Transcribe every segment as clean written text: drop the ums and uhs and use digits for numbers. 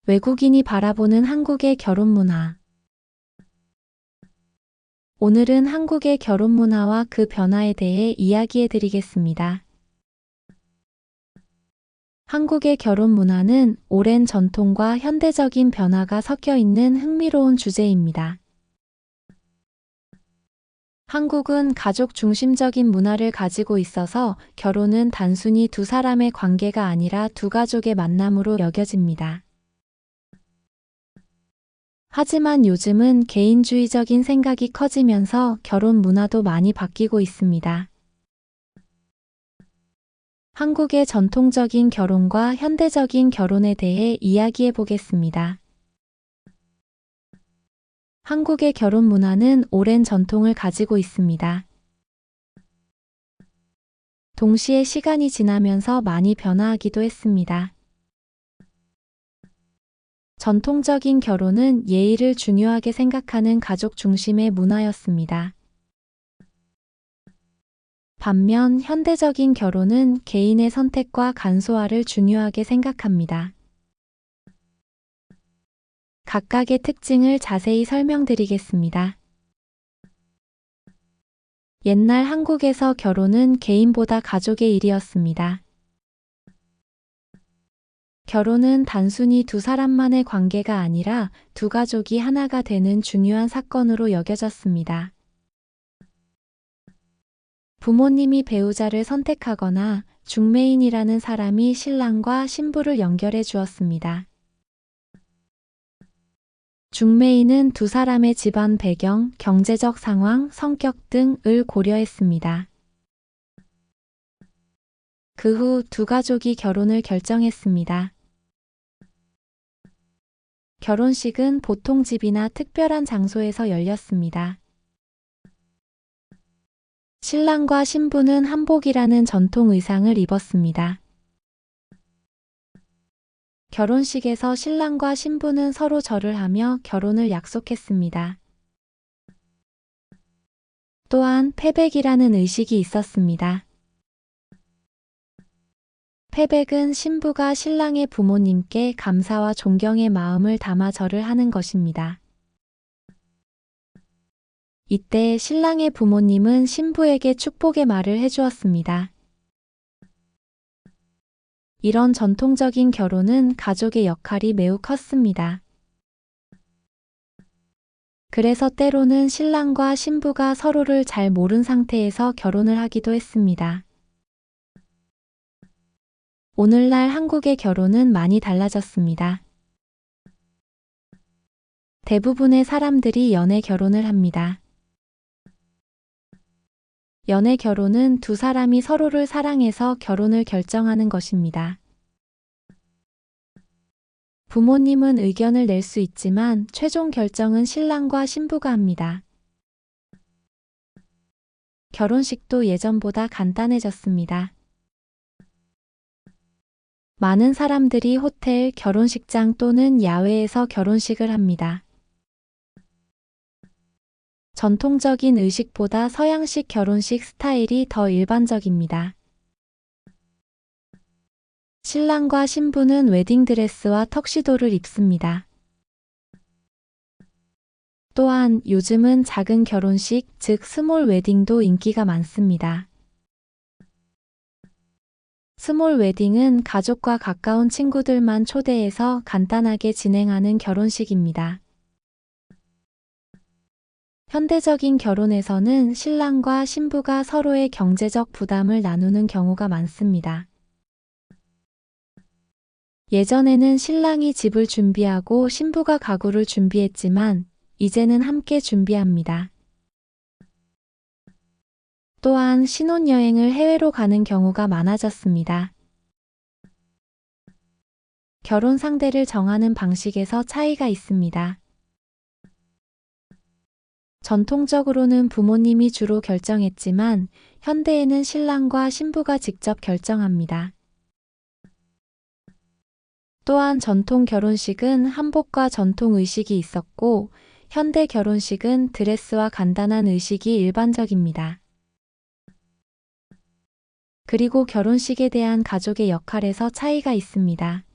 외국인이 바라보는 한국의 결혼 문화. 오늘은 한국의 결혼 문화와 그 변화에 대해 이야기해 드리겠습니다. 한국의 결혼 문화는 오랜 전통과 현대적인 변화가 섞여 있는 흥미로운 주제입니다. 한국은 가족 중심적인 문화를 가지고 있어서 결혼은 단순히 두 사람의 관계가 아니라 두 가족의 만남으로 여겨집니다. 하지만 요즘은 개인주의적인 생각이 커지면서 결혼 문화도 많이 바뀌고 있습니다. 한국의 전통적인 결혼과 현대적인 결혼에 대해 이야기해 보겠습니다. 한국의 결혼 문화는 오랜 전통을 가지고 있습니다. 동시에 시간이 지나면서 많이 변화하기도 했습니다. 전통적인 결혼은 예의를 중요하게 생각하는 가족 중심의 문화였습니다. 반면 현대적인 결혼은 개인의 선택과 간소화를 중요하게 생각합니다. 각각의 특징을 자세히 설명드리겠습니다. 옛날 한국에서 결혼은 개인보다 가족의 일이었습니다. 결혼은 단순히 두 사람만의 관계가 아니라 두 가족이 하나가 되는 중요한 사건으로 여겨졌습니다. 부모님이 배우자를 선택하거나 중매인이라는 사람이 신랑과 신부를 연결해 주었습니다. 중매인은 두 사람의 집안 배경, 경제적 상황, 성격 등을 고려했습니다. 그 후 두 가족이 결혼을 결정했습니다. 결혼식은 보통 집이나 특별한 장소에서 열렸습니다. 신랑과 신부는 한복이라는 전통 의상을 입었습니다. 결혼식에서 신랑과 신부는 서로 절을 하며 결혼을 약속했습니다. 또한 패백이라는 의식이 있었습니다. 패백은 신부가 신랑의 부모님께 감사와 존경의 마음을 담아 절을 하는 것입니다. 이때 신랑의 부모님은 신부에게 축복의 말을 해주었습니다. 이런 전통적인 결혼은 가족의 역할이 매우 컸습니다. 그래서 때로는 신랑과 신부가 서로를 잘 모른 상태에서 결혼을 하기도 했습니다. 오늘날 한국의 결혼은 많이 달라졌습니다. 대부분의 사람들이 연애 결혼을 합니다. 연애 결혼은 두 사람이 서로를 사랑해서 결혼을 결정하는 것입니다. 부모님은 의견을 낼 수 있지만 최종 결정은 신랑과 신부가 합니다. 결혼식도 예전보다 간단해졌습니다. 많은 사람들이 호텔, 결혼식장 또는 야외에서 결혼식을 합니다. 전통적인 의식보다 서양식 결혼식 스타일이 더 일반적입니다. 신랑과 신부는 웨딩드레스와 턱시도를 입습니다. 또한 요즘은 작은 결혼식, 즉 스몰 웨딩도 인기가 많습니다. 스몰 웨딩은 가족과 가까운 친구들만 초대해서 간단하게 진행하는 결혼식입니다. 현대적인 결혼에서는 신랑과 신부가 서로의 경제적 부담을 나누는 경우가 많습니다. 예전에는 신랑이 집을 준비하고 신부가 가구를 준비했지만 이제는 함께 준비합니다. 또한 신혼여행을 해외로 가는 경우가 많아졌습니다. 결혼 상대를 정하는 방식에서 차이가 있습니다. 전통적으로는 부모님이 주로 결정했지만 현대에는 신랑과 신부가 직접 결정합니다. 또한 전통 결혼식은 한복과 전통 의식이 있었고 현대 결혼식은 드레스와 간단한 의식이 일반적입니다. 그리고 결혼식에 대한 가족의 역할에서 차이가 있습니다.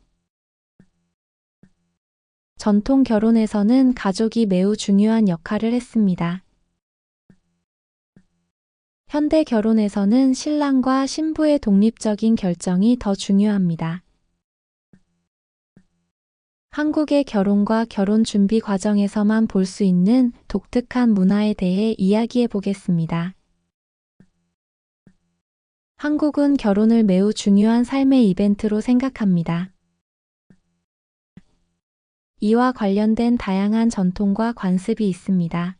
전통 결혼에서는 가족이 매우 중요한 역할을 했습니다. 현대 결혼에서는 신랑과 신부의 독립적인 결정이 더 중요합니다. 한국의 결혼과 결혼 준비 과정에서만 볼 수 있는 독특한 문화에 대해 이야기해 보겠습니다. 한국은 결혼을 매우 중요한 삶의 이벤트로 생각합니다. 이와 관련된 다양한 전통과 관습이 있습니다.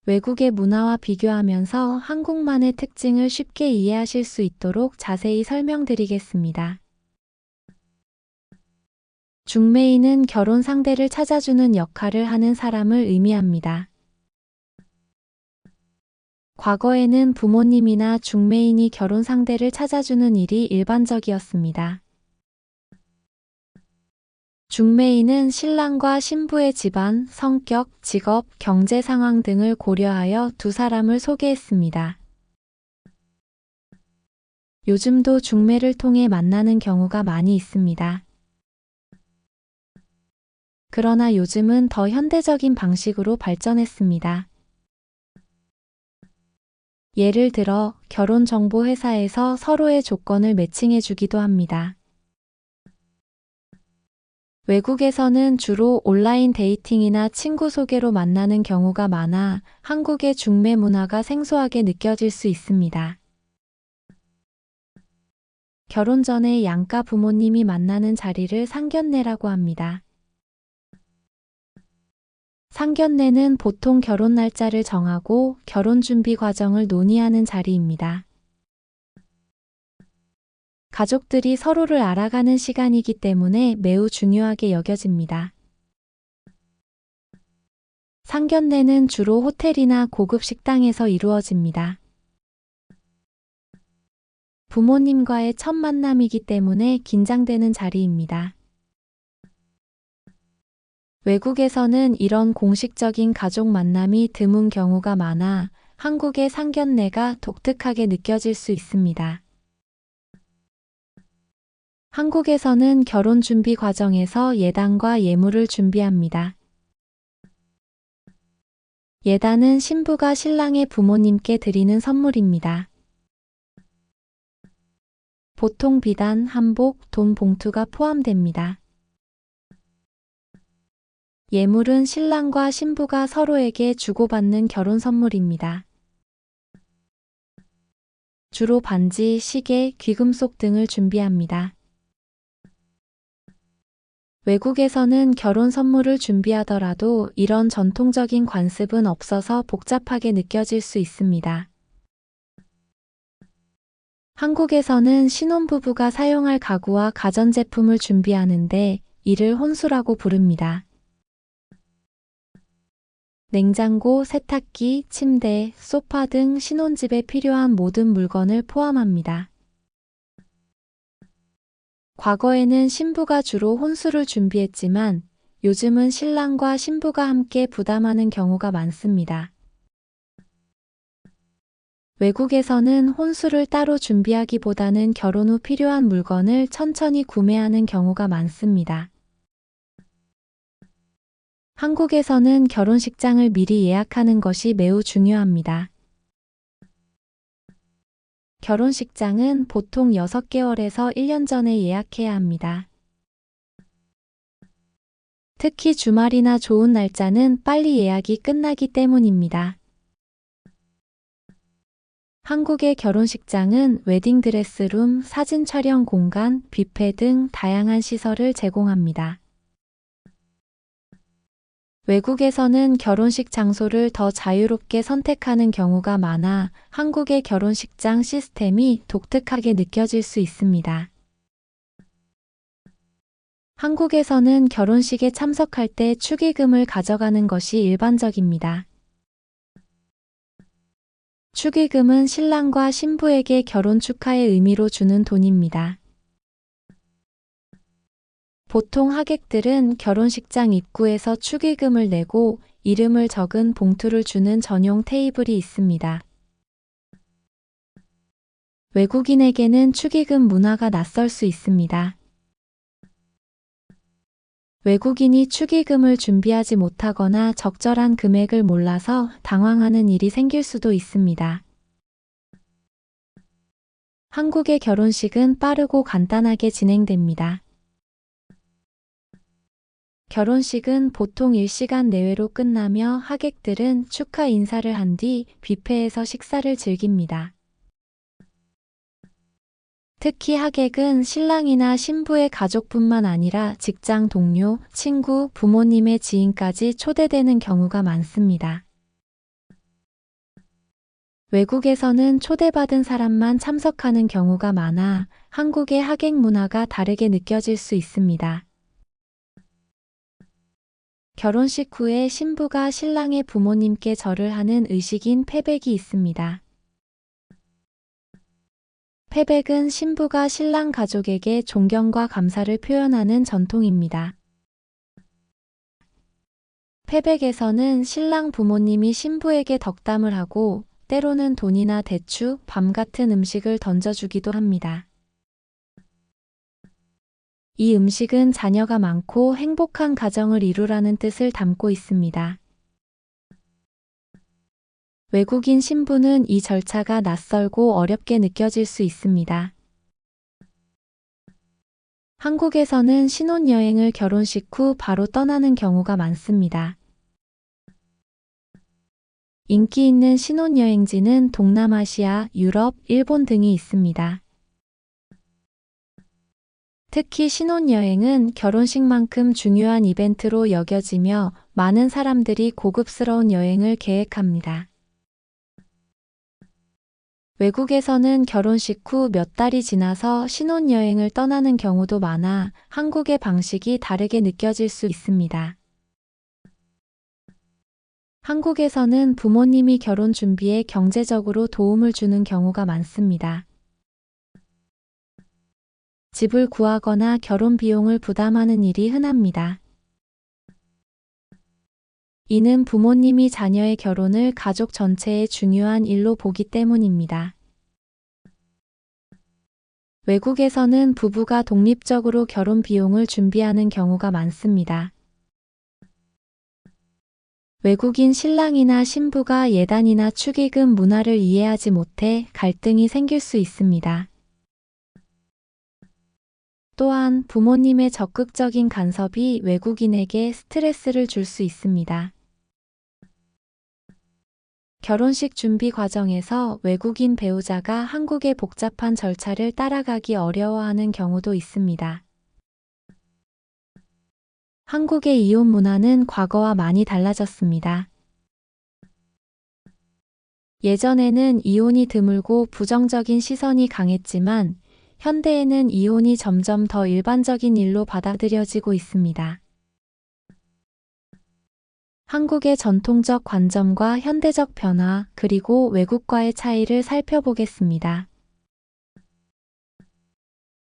외국의 문화와 비교하면서 한국만의 특징을 쉽게 이해하실 수 있도록 자세히 설명드리겠습니다. 중매인은 결혼 상대를 찾아주는 역할을 하는 사람을 의미합니다. 과거에는 부모님이나 중매인이 결혼 상대를 찾아주는 일이 일반적이었습니다. 중매인은 신랑과 신부의 집안, 성격, 직업, 경제 상황 등을 고려하여 두 사람을 소개했습니다. 요즘도 중매를 통해 만나는 경우가 많이 있습니다. 그러나 요즘은 더 현대적인 방식으로 발전했습니다. 예를 들어 결혼정보회사에서 서로의 조건을 매칭해 주기도 합니다. 외국에서는 주로 온라인 데이팅이나 친구 소개로 만나는 경우가 많아 한국의 중매 문화가 생소하게 느껴질 수 있습니다. 결혼 전에 양가 부모님이 만나는 자리를 상견례라고 합니다. 상견례는 보통 결혼 날짜를 정하고 결혼 준비 과정을 논의하는 자리입니다. 가족들이 서로를 알아가는 시간이기 때문에 매우 중요하게 여겨집니다. 상견례는 주로 호텔이나 고급 식당에서 이루어집니다. 부모님과의 첫 만남이기 때문에 긴장되는 자리입니다. 외국에서는 이런 공식적인 가족 만남이 드문 경우가 많아 한국의 상견례가 독특하게 느껴질 수 있습니다. 한국에서는 결혼 준비 과정에서 예단과 예물을 준비합니다. 예단은 신부가 신랑의 부모님께 드리는 선물입니다. 보통 비단, 한복, 돈 봉투가 포함됩니다. 예물은 신랑과 신부가 서로에게 주고받는 결혼 선물입니다. 주로 반지, 시계, 귀금속 등을 준비합니다. 외국에서는 결혼 선물을 준비하더라도 이런 전통적인 관습은 없어서 복잡하게 느껴질 수 있습니다. 한국에서는 신혼부부가 사용할 가구와 가전제품을 준비하는데 이를 혼수라고 부릅니다. 냉장고, 세탁기, 침대, 소파 등 신혼집에 필요한 모든 물건을 포함합니다. 과거에는 신부가 주로 혼수를 준비했지만 요즘은 신랑과 신부가 함께 부담하는 경우가 많습니다. 외국에서는 혼수를 따로 준비하기보다는 결혼 후 필요한 물건을 천천히 구매하는 경우가 많습니다. 한국에서는 결혼식장을 미리 예약하는 것이 매우 중요합니다. 결혼식장은 보통 6개월에서 1년 전에 예약해야 합니다. 특히 주말이나 좋은 날짜는 빨리 예약이 끝나기 때문입니다. 한국의 결혼식장은 웨딩드레스룸, 사진 촬영 공간, 뷔페 등 다양한 시설을 제공합니다. 외국에서는 결혼식 장소를 더 자유롭게 선택하는 경우가 많아 한국의 결혼식장 시스템이 독특하게 느껴질 수 있습니다. 한국에서는 결혼식에 참석할 때 축의금을 가져가는 것이 일반적입니다. 축의금은 신랑과 신부에게 결혼 축하의 의미로 주는 돈입니다. 보통 하객들은 결혼식장 입구에서 축의금을 내고 이름을 적은 봉투를 주는 전용 테이블이 있습니다. 외국인에게는 축의금 문화가 낯설 수 있습니다. 외국인이 축의금을 준비하지 못하거나 적절한 금액을 몰라서 당황하는 일이 생길 수도 있습니다. 한국의 결혼식은 빠르고 간단하게 진행됩니다. 결혼식은 보통 1시간 내외로 끝나며 하객들은 축하 인사를 한 뒤 뷔페에서 식사를 즐깁니다. 특히 하객은 신랑이나 신부의 가족뿐만 아니라 직장 동료, 친구, 부모님의 지인까지 초대되는 경우가 많습니다. 외국에서는 초대받은 사람만 참석하는 경우가 많아 한국의 하객 문화가 다르게 느껴질 수 있습니다. 결혼식 후에 신부가 신랑의 부모님께 절을 하는 의식인 패백이 있습니다. 패백은 신부가 신랑 가족에게 존경과 감사를 표현하는 전통입니다. 패백에서는 신랑 부모님이 신부에게 덕담을 하고 때로는 돈이나 대추, 밤 같은 음식을 던져주기도 합니다. 이 음식은 자녀가 많고 행복한 가정을 이루라는 뜻을 담고 있습니다. 외국인 신부는 이 절차가 낯설고 어렵게 느껴질 수 있습니다. 한국에서는 신혼여행을 결혼식 후 바로 떠나는 경우가 많습니다. 인기 있는 신혼여행지는 동남아시아, 유럽, 일본 등이 있습니다. 특히 신혼여행은 결혼식만큼 중요한 이벤트로 여겨지며 많은 사람들이 고급스러운 여행을 계획합니다. 외국에서는 결혼식 후 몇 달이 지나서 신혼여행을 떠나는 경우도 많아 한국의 방식이 다르게 느껴질 수 있습니다. 한국에서는 부모님이 결혼 준비에 경제적으로 도움을 주는 경우가 많습니다. 집을 구하거나 결혼 비용을 부담하는 일이 흔합니다. 이는 부모님이 자녀의 결혼을 가족 전체의 중요한 일로 보기 때문입니다. 외국에서는 부부가 독립적으로 결혼 비용을 준비하는 경우가 많습니다. 외국인 신랑이나 신부가 예단이나 축의금 문화를 이해하지 못해 갈등이 생길 수 있습니다. 또한 부모님의 적극적인 간섭이 외국인에게 스트레스를 줄 수 있습니다. 결혼식 준비 과정에서 외국인 배우자가 한국의 복잡한 절차를 따라가기 어려워하는 경우도 있습니다. 한국의 이혼 문화는 과거와 많이 달라졌습니다. 예전에는 이혼이 드물고 부정적인 시선이 강했지만 현대에는 이혼이 점점 더 일반적인 일로 받아들여지고 있습니다. 한국의 전통적 관점과 현대적 변화, 그리고 외국과의 차이를 살펴보겠습니다.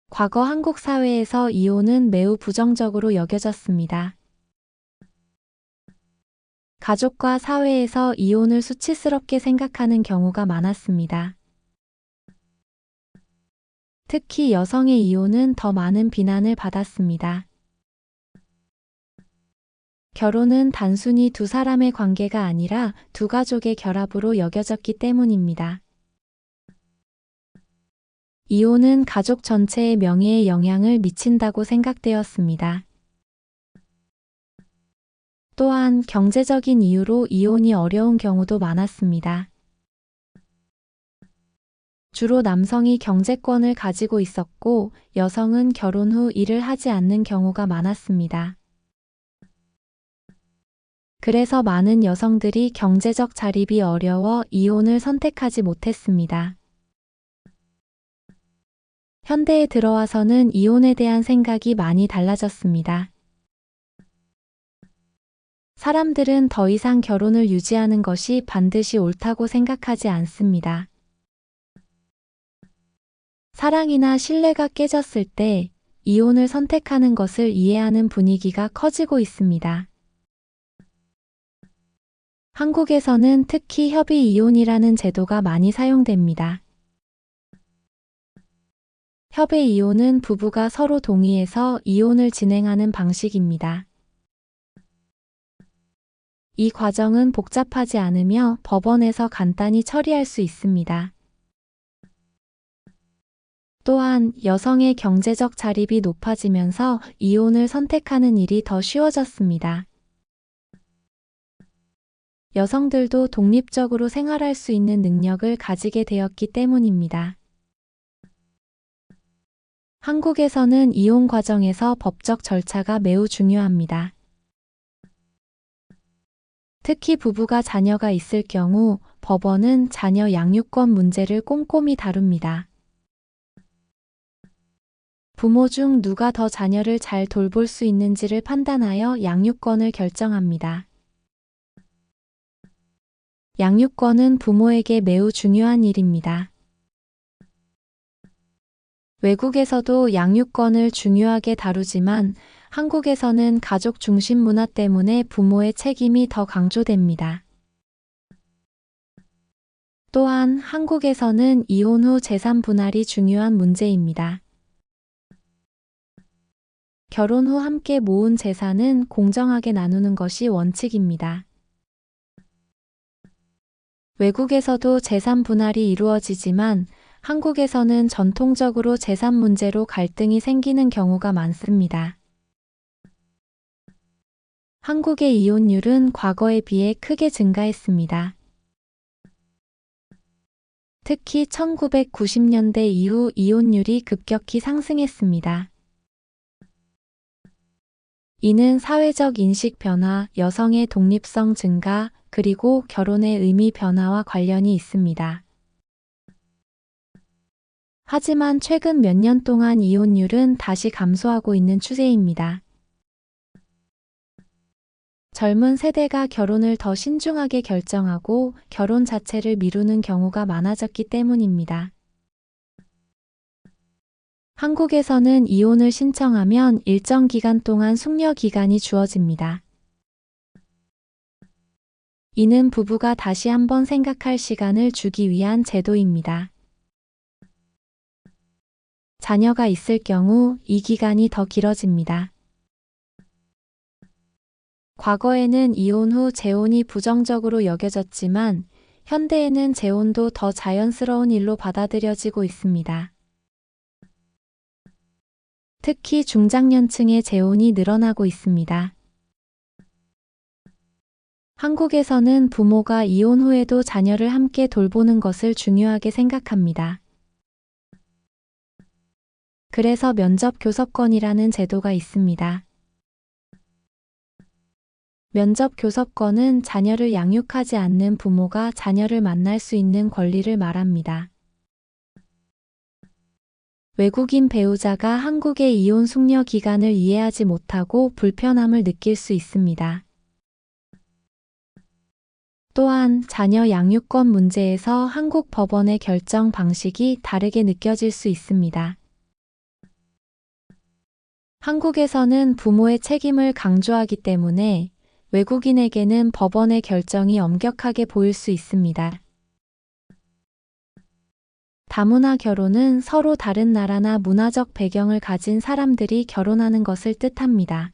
과거 한국 사회에서 이혼은 매우 부정적으로 여겨졌습니다. 가족과 사회에서 이혼을 수치스럽게 생각하는 경우가 많았습니다. 특히 여성의 이혼은 더 많은 비난을 받았습니다. 결혼은 단순히 두 사람의 관계가 아니라 두 가족의 결합으로 여겨졌기 때문입니다. 이혼은 가족 전체의 명예에 영향을 미친다고 생각되었습니다. 또한 경제적인 이유로 이혼이 어려운 경우도 많았습니다. 주로 남성이 경제권을 가지고 있었고 여성은 결혼 후 일을 하지 않는 경우가 많았습니다. 그래서 많은 여성들이 경제적 자립이 어려워 이혼을 선택하지 못했습니다. 현대에 들어와서는 이혼에 대한 생각이 많이 달라졌습니다. 사람들은 더 이상 결혼을 유지하는 것이 반드시 옳다고 생각하지 않습니다. 사랑이나 신뢰가 깨졌을 때 이혼을 선택하는 것을 이해하는 분위기가 커지고 있습니다. 한국에서는 특히 협의 이혼이라는 제도가 많이 사용됩니다. 협의 이혼은 부부가 서로 동의해서 이혼을 진행하는 방식입니다. 이 과정은 복잡하지 않으며 법원에서 간단히 처리할 수 있습니다. 또한 여성의 경제적 자립이 높아지면서 이혼을 선택하는 일이 더 쉬워졌습니다. 여성들도 독립적으로 생활할 수 있는 능력을 가지게 되었기 때문입니다. 한국에서는 이혼 과정에서 법적 절차가 매우 중요합니다. 특히 부부가 자녀가 있을 경우 법원은 자녀 양육권 문제를 꼼꼼히 다룹니다. 부모 중 누가 더 자녀를 잘 돌볼 수 있는지를 판단하여 양육권을 결정합니다. 양육권은 부모에게 매우 중요한 일입니다. 외국에서도 양육권을 중요하게 다루지만 한국에서는 가족 중심 문화 때문에 부모의 책임이 더 강조됩니다. 또한 한국에서는 이혼 후 재산 분할이 중요한 문제입니다. 결혼 후 함께 모은 재산은 공정하게 나누는 것이 원칙입니다. 외국에서도 재산 분할이 이루어지지만 한국에서는 전통적으로 재산 문제로 갈등이 생기는 경우가 많습니다. 한국의 이혼율은 과거에 비해 크게 증가했습니다. 특히 1990년대 이후 이혼율이 급격히 상승했습니다. 이는 사회적 인식 변화, 여성의 독립성 증가, 그리고 결혼의 의미 변화와 관련이 있습니다. 하지만 최근 몇 년 동안 이혼율은 다시 감소하고 있는 추세입니다. 젊은 세대가 결혼을 더 신중하게 결정하고 결혼 자체를 미루는 경우가 많아졌기 때문입니다. 한국에서는 이혼을 신청하면 일정 기간 동안 숙려 기간이 주어집니다. 이는 부부가 다시 한번 생각할 시간을 주기 위한 제도입니다. 자녀가 있을 경우 이 기간이 더 길어집니다. 과거에는 이혼 후 재혼이 부정적으로 여겨졌지만 현대에는 재혼도 더 자연스러운 일로 받아들여지고 있습니다. 특히 중장년층의 재혼이 늘어나고 있습니다. 한국에서는 부모가 이혼 후에도 자녀를 함께 돌보는 것을 중요하게 생각합니다. 그래서 면접 교섭권이라는 제도가 있습니다. 면접 교섭권은 자녀를 양육하지 않는 부모가 자녀를 만날 수 있는 권리를 말합니다. 외국인 배우자가 한국의 이혼 숙려 기간을 이해하지 못하고 불편함을 느낄 수 있습니다. 또한 자녀 양육권 문제에서 한국 법원의 결정 방식이 다르게 느껴질 수 있습니다. 한국에서는 부모의 책임을 강조하기 때문에 외국인에게는 법원의 결정이 엄격하게 보일 수 있습니다. 다문화 결혼은 서로 다른 나라나 문화적 배경을 가진 사람들이 결혼하는 것을 뜻합니다.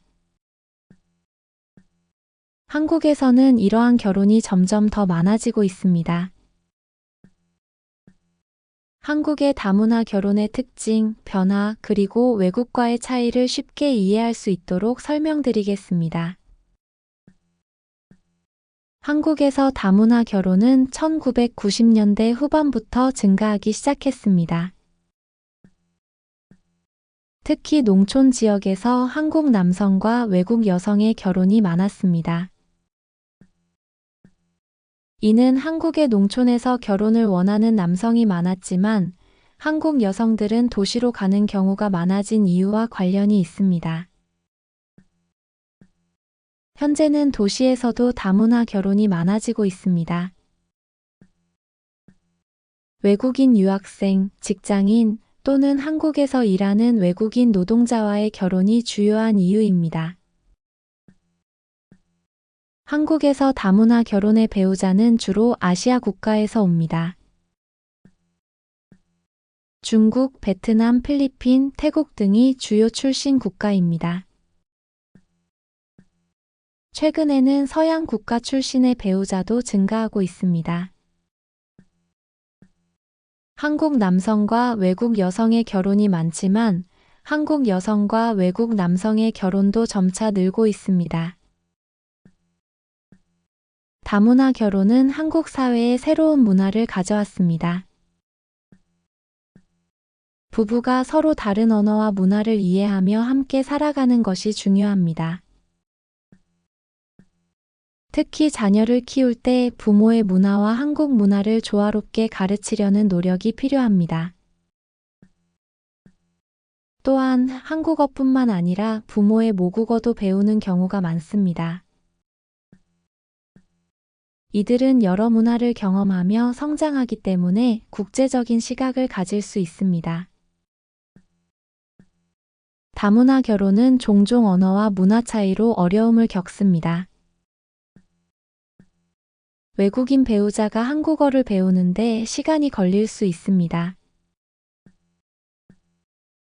한국에서는 이러한 결혼이 점점 더 많아지고 있습니다. 한국의 다문화 결혼의 특징, 변화, 그리고 외국과의 차이를 쉽게 이해할 수 있도록 설명드리겠습니다. 한국에서 다문화 결혼은 1990년대 후반부터 증가하기 시작했습니다. 특히 농촌 지역에서 한국 남성과 외국 여성의 결혼이 많았습니다. 이는 한국의 농촌에서 결혼을 원하는 남성이 많았지만 한국 여성들은 도시로 가는 경우가 많아진 이유와 관련이 있습니다. 현재는 도시에서도 다문화 결혼이 많아지고 있습니다. 외국인 유학생, 직장인 또는 한국에서 일하는 외국인 노동자와의 결혼이 주요한 이유입니다. 한국에서 다문화 결혼의 배우자는 주로 아시아 국가에서 옵니다. 중국, 베트남, 필리핀, 태국 등이 주요 출신 국가입니다. 최근에는 서양 국가 출신의 배우자도 증가하고 있습니다. 한국 남성과 외국 여성의 결혼이 많지만 한국 여성과 외국 남성의 결혼도 점차 늘고 있습니다. 다문화 결혼은 한국 사회에 새로운 문화를 가져왔습니다. 부부가 서로 다른 언어와 문화를 이해하며 함께 살아가는 것이 중요합니다. 특히 자녀를 키울 때 부모의 문화와 한국 문화를 조화롭게 가르치려는 노력이 필요합니다. 또한 한국어뿐만 아니라 부모의 모국어도 배우는 경우가 많습니다. 이들은 여러 문화를 경험하며 성장하기 때문에 국제적인 시각을 가질 수 있습니다. 다문화 결혼은 종종 언어와 문화 차이로 어려움을 겪습니다. 외국인 배우자가 한국어를 배우는데 시간이 걸릴 수 있습니다.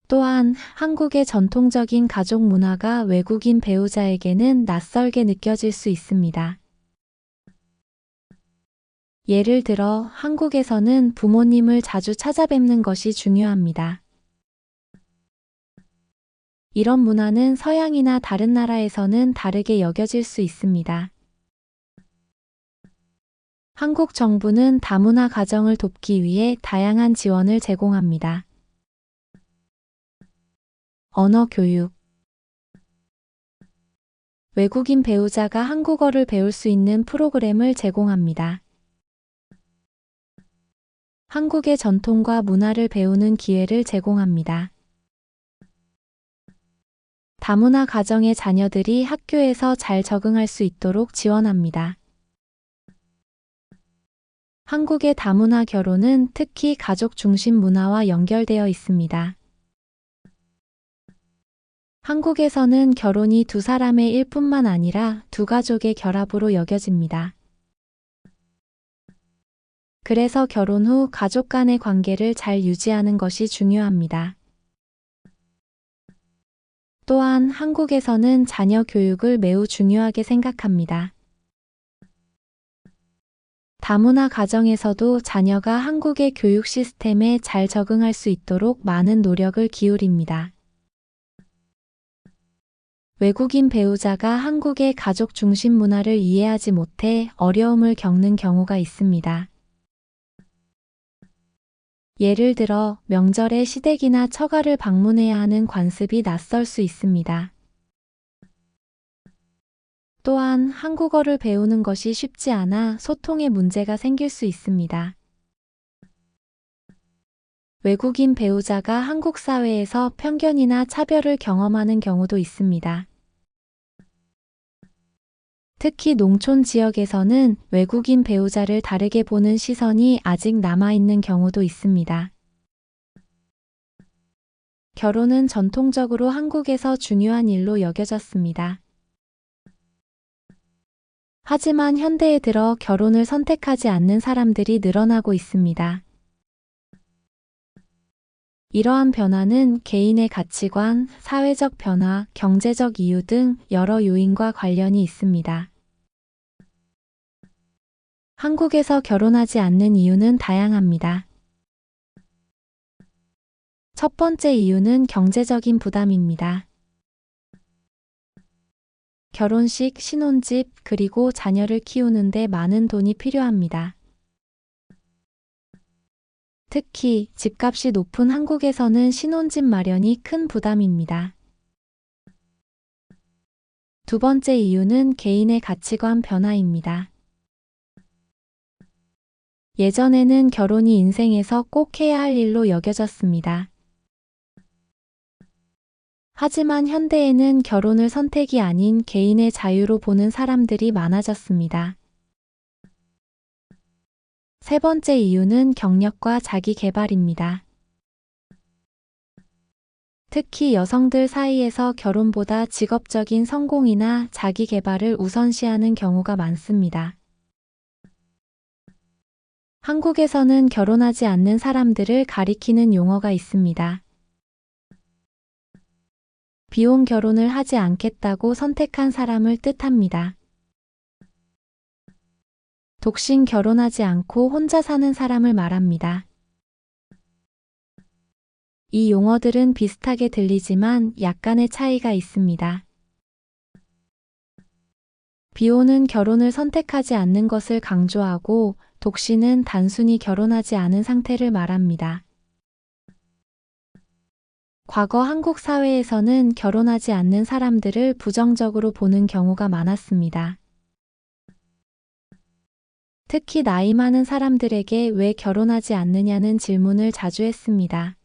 또한 한국의 전통적인 가족 문화가 외국인 배우자에게는 낯설게 느껴질 수 있습니다. 예를 들어 한국에서는 부모님을 자주 찾아뵙는 것이 중요합니다. 이런 문화는 서양이나 다른 나라에서는 다르게 여겨질 수 있습니다. 한국 정부는 다문화 가정을 돕기 위해 다양한 지원을 제공합니다. 언어 교육. 외국인 배우자가 한국어를 배울 수 있는 프로그램을 제공합니다. 한국의 전통과 문화를 배우는 기회를 제공합니다. 다문화 가정의 자녀들이 학교에서 잘 적응할 수 있도록 지원합니다. 한국의 다문화 결혼은 특히 가족 중심 문화와 연결되어 있습니다. 한국에서는 결혼이 두 사람의 일뿐만 아니라 두 가족의 결합으로 여겨집니다. 그래서 결혼 후 가족 간의 관계를 잘 유지하는 것이 중요합니다. 또한 한국에서는 자녀 교육을 매우 중요하게 생각합니다. 다문화 가정에서도 자녀가 한국의 교육 시스템에 잘 적응할 수 있도록 많은 노력을 기울입니다. 외국인 배우자가 한국의 가족 중심 문화를 이해하지 못해 어려움을 겪는 경우가 있습니다. 예를 들어 명절에 시댁이나 처가를 방문해야 하는 관습이 낯설 수 있습니다. 또한 한국어를 배우는 것이 쉽지 않아 소통에 문제가 생길 수 있습니다. 외국인 배우자가 한국 사회에서 편견이나 차별을 경험하는 경우도 있습니다. 특히 농촌 지역에서는 외국인 배우자를 다르게 보는 시선이 아직 남아있는 경우도 있습니다. 결혼은 전통적으로 한국에서 중요한 일로 여겨졌습니다. 하지만 현대에 들어 결혼을 선택하지 않는 사람들이 늘어나고 있습니다. 이러한 변화는 개인의 가치관, 사회적 변화, 경제적 이유 등 여러 요인과 관련이 있습니다. 한국에서 결혼하지 않는 이유는 다양합니다. 첫 번째 이유는 경제적인 부담입니다. 결혼식, 신혼집, 그리고 자녀를 키우는데 많은 돈이 필요합니다. 특히 집값이 높은 한국에서는 신혼집 마련이 큰 부담입니다. 두 번째 이유는 개인의 가치관 변화입니다. 예전에는 결혼이 인생에서 꼭 해야 할 일로 여겨졌습니다. 하지만 현대에는 결혼을 선택이 아닌 개인의 자유로 보는 사람들이 많아졌습니다. 세 번째 이유는 경력과 자기 개발입니다. 특히 여성들 사이에서 결혼보다 직업적인 성공이나 자기 개발을 우선시하는 경우가 많습니다. 한국에서는 결혼하지 않는 사람들을 가리키는 용어가 있습니다. 비혼 결혼을 하지 않겠다고 선택한 사람을 뜻합니다. 독신 결혼하지 않고 혼자 사는 사람을 말합니다. 이 용어들은 비슷하게 들리지만 약간의 차이가 있습니다. 비혼은 결혼을 선택하지 않는 것을 강조하고 독신은 단순히 결혼하지 않은 상태를 말합니다. 과거 한국 사회에서는 결혼하지 않는 사람들을 부정적으로 보는 경우가 많았습니다. 특히 나이 많은 사람들에게 왜 결혼하지 않느냐는 질문을 자주 했습니다.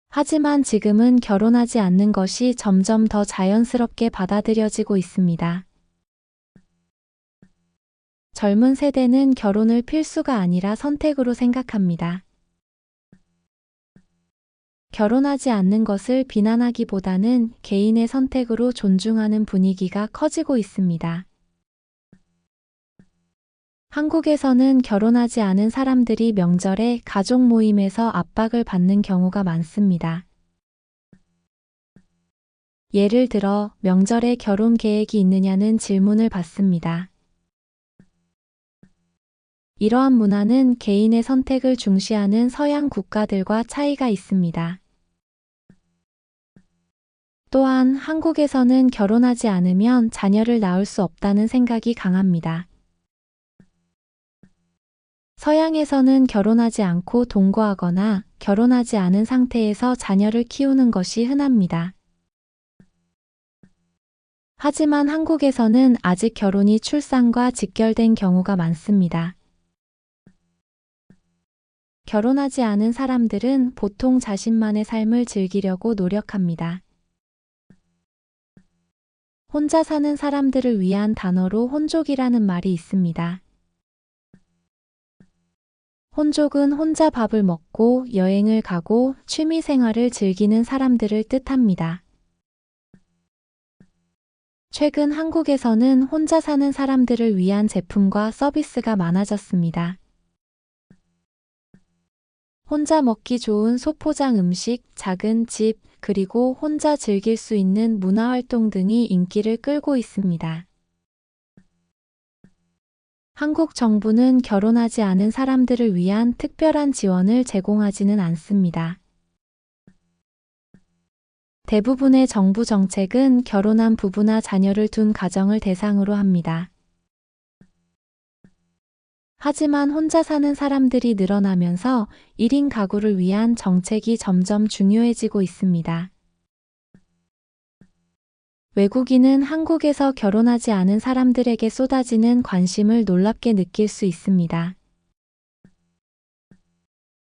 하지만 지금은 결혼하지 않는 것이 점점 더 자연스럽게 받아들여지고 있습니다. 젊은 세대는 결혼을 필수가 아니라 선택으로 생각합니다. 결혼하지 않는 것을 비난하기보다는 개인의 선택으로 존중하는 분위기가 커지고 있습니다. 한국에서는 결혼하지 않은 사람들이 명절에 가족 모임에서 압박을 받는 경우가 많습니다. 예를 들어 명절에 결혼 계획이 있느냐는 질문을 받습니다. 이러한 문화는 개인의 선택을 중시하는 서양 국가들과 차이가 있습니다. 또한 한국에서는 결혼하지 않으면 자녀를 낳을 수 없다는 생각이 강합니다. 서양에서는 결혼하지 않고 동거하거나 결혼하지 않은 상태에서 자녀를 키우는 것이 흔합니다. 하지만 한국에서는 아직 결혼이 출산과 직결된 경우가 많습니다. 결혼하지 않은 사람들은 보통 자신만의 삶을 즐기려고 노력합니다. 혼자 사는 사람들을 위한 단어로 혼족이라는 말이 있습니다. 혼족은 혼자 밥을 먹고 여행을 가고 취미 생활을 즐기는 사람들을 뜻합니다. 최근 한국에서는 혼자 사는 사람들을 위한 제품과 서비스가 많아졌습니다. 혼자 먹기 좋은 소포장 음식, 작은 집, 그리고 혼자 즐길 수 있는 문화활동 등이 인기를 끌고 있습니다. 한국 정부는 결혼하지 않은 사람들을 위한 특별한 지원을 제공하지는 않습니다. 대부분의 정부 정책은 결혼한 부부나 자녀를 둔 가정을 대상으로 합니다. 하지만 혼자 사는 사람들이 늘어나면서 1인 가구를 위한 정책이 점점 중요해지고 있습니다. 외국인은 한국에서 결혼하지 않은 사람들에게 쏟아지는 관심을 놀랍게 느낄 수 있습니다.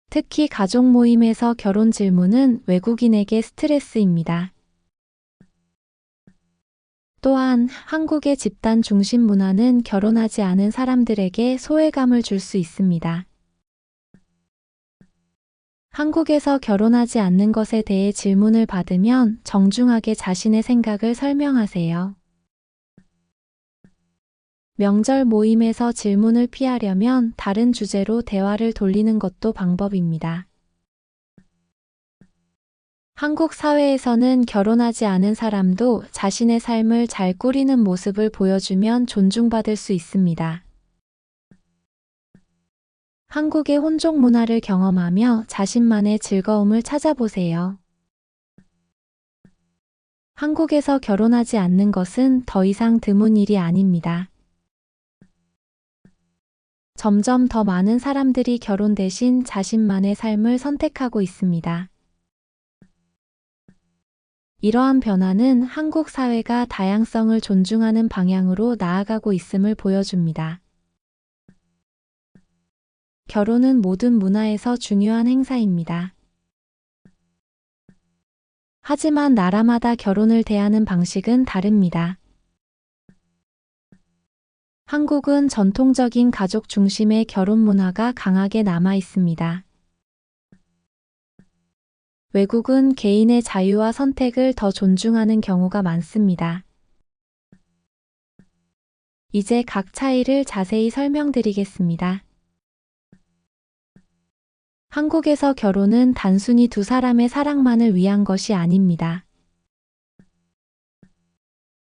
특히 가족 모임에서 결혼 질문은 외국인에게 스트레스입니다. 또한 한국의 집단 중심 문화는 결혼하지 않은 사람들에게 소외감을 줄 수 있습니다. 한국에서 결혼하지 않는 것에 대해 질문을 받으면 정중하게 자신의 생각을 설명하세요. 명절 모임에서 질문을 피하려면 다른 주제로 대화를 돌리는 것도 방법입니다. 한국 사회에서는 결혼하지 않은 사람도 자신의 삶을 잘 꾸리는 모습을 보여주면 존중받을 수 있습니다. 한국의 혼족 문화를 경험하며 자신만의 즐거움을 찾아보세요. 한국에서 결혼하지 않는 것은 더 이상 드문 일이 아닙니다. 점점 더 많은 사람들이 결혼 대신 자신만의 삶을 선택하고 있습니다. 이러한 변화는 한국 사회가 다양성을 존중하는 방향으로 나아가고 있음을 보여줍니다. 결혼은 모든 문화에서 중요한 행사입니다. 하지만 나라마다 결혼을 대하는 방식은 다릅니다. 한국은 전통적인 가족 중심의 결혼 문화가 강하게 남아 있습니다. 외국은 개인의 자유와 선택을 더 존중하는 경우가 많습니다. 이제 각 차이를 자세히 설명드리겠습니다. 한국에서 결혼은 단순히 두 사람의 사랑만을 위한 것이 아닙니다.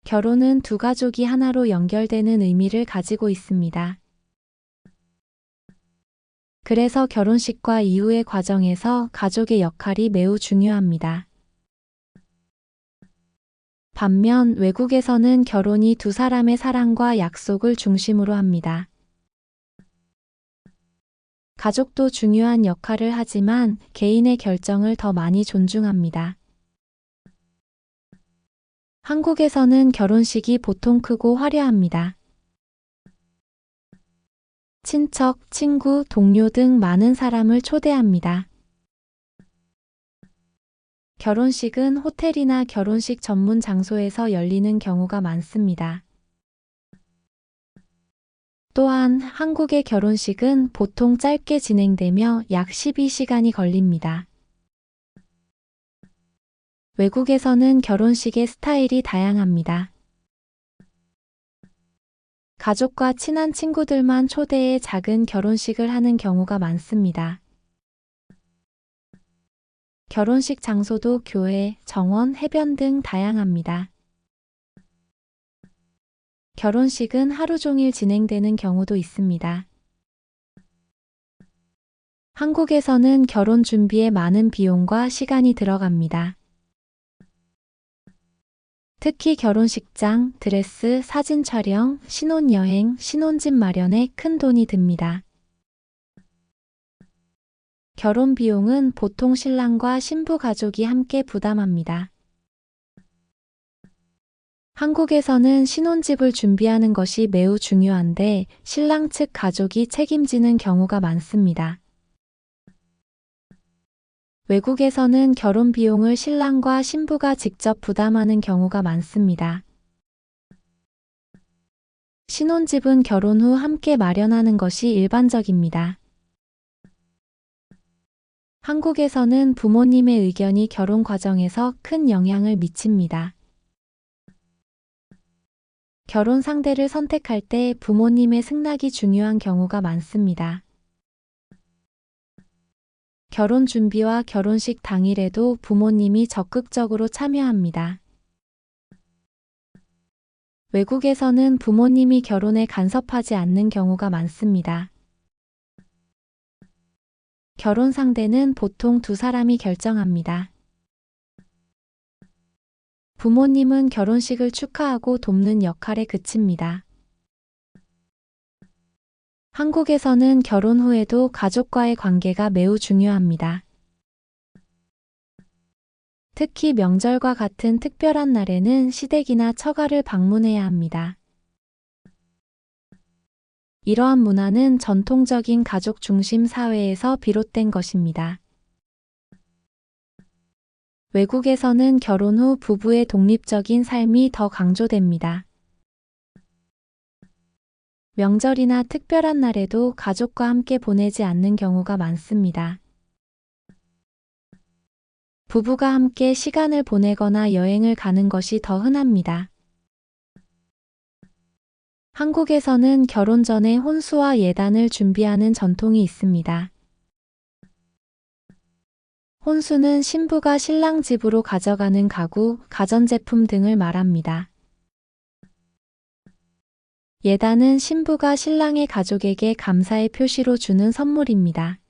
결혼은 두 가족이 하나로 연결되는 의미를 가지고 있습니다. 그래서 결혼식과 이후의 과정에서 가족의 역할이 매우 중요합니다. 반면 외국에서는 결혼이 두 사람의 사랑과 약속을 중심으로 합니다. 가족도 중요한 역할을 하지만 개인의 결정을 더 많이 존중합니다. 한국에서는 결혼식이 보통 크고 화려합니다. 친척, 친구, 동료 등 많은 사람을 초대합니다. 결혼식은 호텔이나 결혼식 전문 장소에서 열리는 경우가 많습니다. 또한 한국의 결혼식은 보통 짧게 진행되며 약 12시간이 걸립니다. 외국에서는 결혼식의 스타일이 다양합니다. 가족과 친한 친구들만 초대해 작은 결혼식을 하는 경우가 많습니다. 결혼식 장소도 교회, 정원, 해변 등 다양합니다. 결혼식은 하루 종일 진행되는 경우도 있습니다. 한국에서는 결혼 준비에 많은 비용과 시간이 들어갑니다. 특히 결혼식장, 드레스, 사진 촬영, 신혼여행, 신혼집 마련에 큰 돈이 듭니다. 결혼 비용은 보통 신랑과 신부 가족이 함께 부담합니다. 한국에서는 신혼집을 준비하는 것이 매우 중요한데 신랑 측 가족이 책임지는 경우가 많습니다. 외국에서는 결혼 비용을 신랑과 신부가 직접 부담하는 경우가 많습니다. 신혼집은 결혼 후 함께 마련하는 것이 일반적입니다. 한국에서는 부모님의 의견이 결혼 과정에서 큰 영향을 미칩니다. 결혼 상대를 선택할 때 부모님의 승낙이 중요한 경우가 많습니다. 결혼 준비와 결혼식 당일에도 부모님이 적극적으로 참여합니다. 외국에서는 부모님이 결혼에 간섭하지 않는 경우가 많습니다. 결혼 상대는 보통 두 사람이 결정합니다. 부모님은 결혼식을 축하하고 돕는 역할에 그칩니다. 한국에서는 결혼 후에도 가족과의 관계가 매우 중요합니다. 특히 명절과 같은 특별한 날에는 시댁이나 처가를 방문해야 합니다. 이러한 문화는 전통적인 가족 중심 사회에서 비롯된 것입니다. 외국에서는 결혼 후 부부의 독립적인 삶이 더 강조됩니다. 명절이나 특별한 날에도 가족과 함께 보내지 않는 경우가 많습니다. 부부가 함께 시간을 보내거나 여행을 가는 것이 더 흔합니다. 한국에서는 결혼 전에 혼수와 예단을 준비하는 전통이 있습니다. 혼수는 신부가 신랑 집으로 가져가는 가구, 가전제품 등을 말합니다. 예단은 신부가 신랑의 가족에게 감사의 표시로 주는 선물입니다.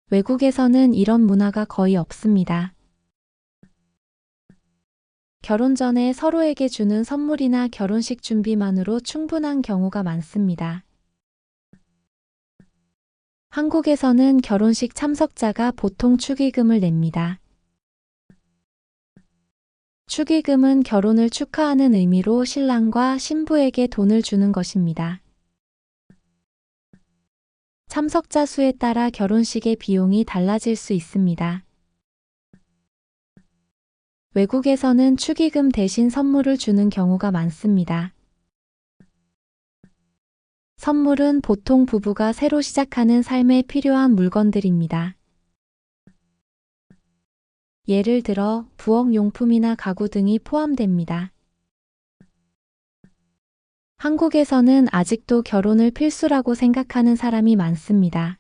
외국에서는 이런 문화가 거의 없습니다. 결혼 전에 서로에게 주는 선물이나 결혼식 준비만으로 충분한 경우가 많습니다. 한국에서는 결혼식 참석자가 보통 축의금을 냅니다. 축의금은 결혼을 축하하는 의미로 신랑과 신부에게 돈을 주는 것입니다. 참석자 수에 따라 결혼식의 비용이 달라질 수 있습니다. 외국에서는 축의금 대신 선물을 주는 경우가 많습니다. 선물은 보통 부부가 새로 시작하는 삶에 필요한 물건들입니다. 예를 들어 부엌용품이나 가구 등이 포함됩니다. 한국에서는 아직도 결혼을 필수라고 생각하는 사람이 많습니다.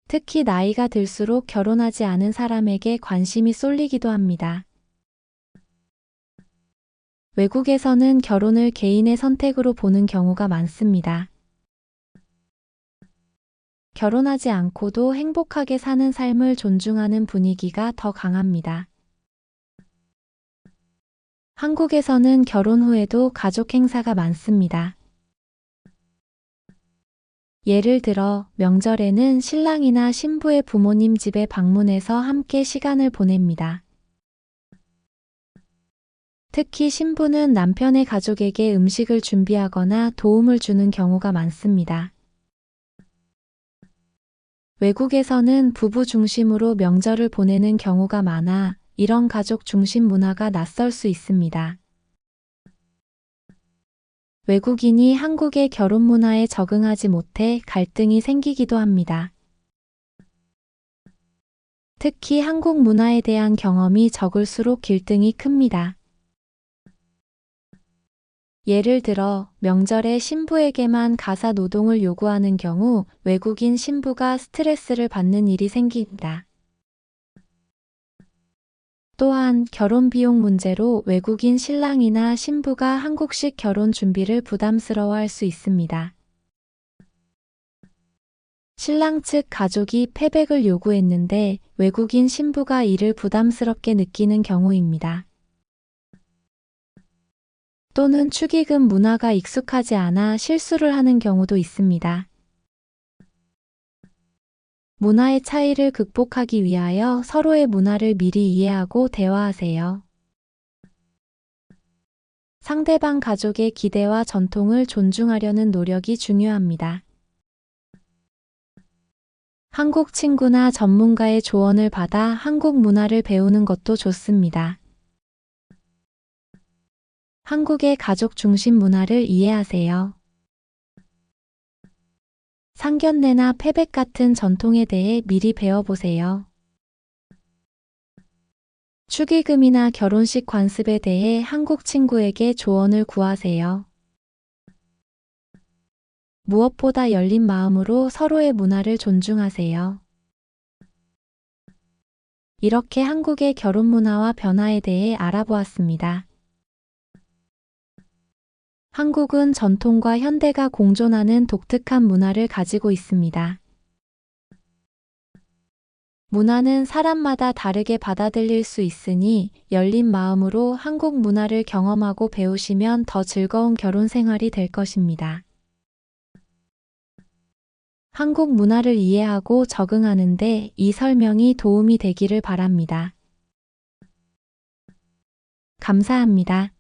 특히 나이가 들수록 결혼하지 않은 사람에게 관심이 쏠리기도 합니다. 외국에서는 결혼을 개인의 선택으로 보는 경우가 많습니다. 결혼하지 않고도 행복하게 사는 삶을 존중하는 분위기가 더 강합니다. 한국에서는 결혼 후에도 가족 행사가 많습니다. 예를 들어 명절에는 신랑이나 신부의 부모님 집에 방문해서 함께 시간을 보냅니다. 특히 신부는 남편의 가족에게 음식을 준비하거나 도움을 주는 경우가 많습니다. 외국에서는 부부 중심으로 명절을 보내는 경우가 많아 이런 가족 중심 문화가 낯설 수 있습니다. 외국인이 한국의 결혼 문화에 적응하지 못해 갈등이 생기기도 합니다. 특히 한국 문화에 대한 경험이 적을수록 갈등이 큽니다. 예를 들어 명절에 신부에게만 가사 노동을 요구하는 경우 외국인 신부가 스트레스를 받는 일이 생깁니다. 또한 결혼 비용 문제로 외국인 신랑이나 신부가 한국식 결혼 준비를 부담스러워할 수 있습니다. 신랑 측 가족이 패백을 요구했는데 외국인 신부가 이를 부담스럽게 느끼는 경우입니다. 또는 축의금 문화가 익숙하지 않아 실수를 하는 경우도 있습니다. 문화의 차이를 극복하기 위하여 서로의 문화를 미리 이해하고 대화하세요. 상대방 가족의 기대와 전통을 존중하려는 노력이 중요합니다. 한국 친구나 전문가의 조언을 받아 한국 문화를 배우는 것도 좋습니다. 한국의 가족 중심 문화를 이해하세요. 상견례나 패백 같은 전통에 대해 미리 배워보세요. 축의금이나 결혼식 관습에 대해 한국 친구에게 조언을 구하세요. 무엇보다 열린 마음으로 서로의 문화를 존중하세요. 이렇게 한국의 결혼 문화와 변화에 대해 알아보았습니다. 한국은 전통과 현대가 공존하는 독특한 문화를 가지고 있습니다. 문화는 사람마다 다르게 받아들일 수 있으니 열린 마음으로 한국 문화를 경험하고 배우시면 더 즐거운 결혼 생활이 될 것입니다. 한국 문화를 이해하고 적응하는데 이 설명이 도움이 되기를 바랍니다. 감사합니다.